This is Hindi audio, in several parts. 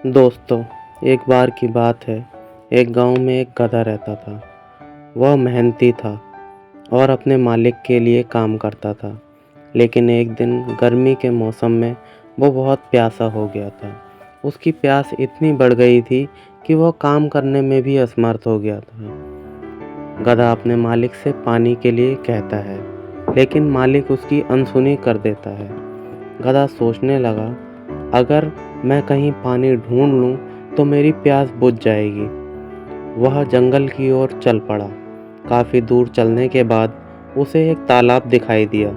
दोस्तों, एक बार की बात है। एक गांव में एक गधा रहता था। वह मेहनती था और अपने मालिक के लिए काम करता था। लेकिन एक दिन गर्मी के मौसम में वो बहुत प्यासा हो गया था। उसकी प्यास इतनी बढ़ गई थी कि वह काम करने में भी असमर्थ हो गया था। गधा अपने मालिक से पानी के लिए कहता है, लेकिन मालिक उसकी अनसुनी कर देता है। गधा सोचने लगा, अगर मैं कहीं पानी ढूंढ लूं तो मेरी प्यास बुझ जाएगी। वह जंगल की ओर चल पड़ा। काफ़ी दूर चलने के बाद उसे एक तालाब दिखाई दिया।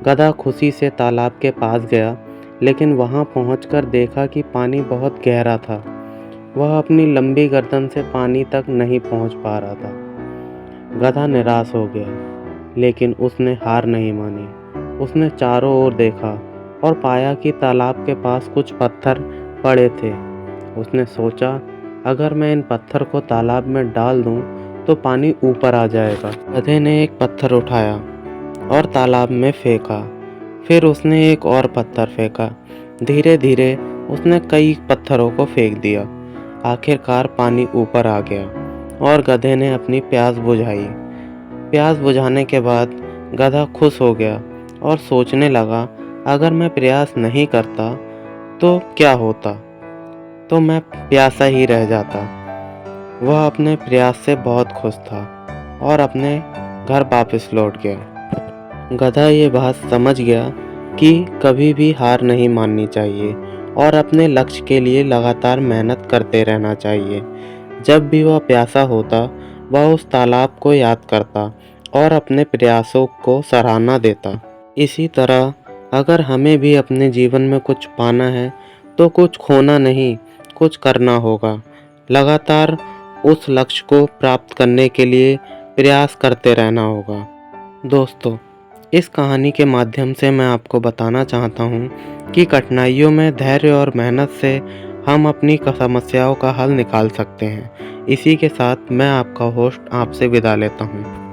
गधा खुशी से तालाब के पास गया, लेकिन वहां पहुंचकर देखा कि पानी बहुत गहरा था। वह अपनी लंबी गर्दन से पानी तक नहीं पहुंच पा रहा था। गधा निराश हो गया, लेकिन उसने हार नहीं मानी। उसने चारों ओर देखा और पाया कि तालाब के पास कुछ पत्थर पड़े थे। उसने सोचा, अगर मैं इन पत्थर को तालाब में डाल दूं तो पानी ऊपर आ जाएगा। गधे ने एक पत्थर उठाया और तालाब में फेंका। फिर उसने एक और पत्थर फेंका। धीरे धीरे उसने कई पत्थरों को फेंक दिया। आखिरकार पानी ऊपर आ गया और गधे ने अपनी प्यास बुझाई। प्यास बुझाने के बाद गधा खुश हो गया और सोचने लगा, अगर मैं प्रयास नहीं करता तो क्या होता, तो मैं प्यासा ही रह जाता। वह अपने प्रयास से बहुत खुश था और अपने घर वापस लौट गया। गधा ये बात समझ गया कि कभी भी हार नहीं माननी चाहिए और अपने लक्ष्य के लिए लगातार मेहनत करते रहना चाहिए। जब भी वह प्यासा होता, वह उस तालाब को याद करता और अपने प्रयासों को सराहना देता। इसी तरह अगर हमें भी अपने जीवन में कुछ पाना है तो कुछ खोना नहीं, कुछ करना होगा। लगातार उस लक्ष्य को प्राप्त करने के लिए प्रयास करते रहना होगा। दोस्तों, इस कहानी के माध्यम से मैं आपको बताना चाहता हूँ कि कठिनाइयों में धैर्य और मेहनत से हम अपनी समस्याओं का हल निकाल सकते हैं। इसी के साथ मैं आपका होस्ट आपसे विदा लेता हूँ।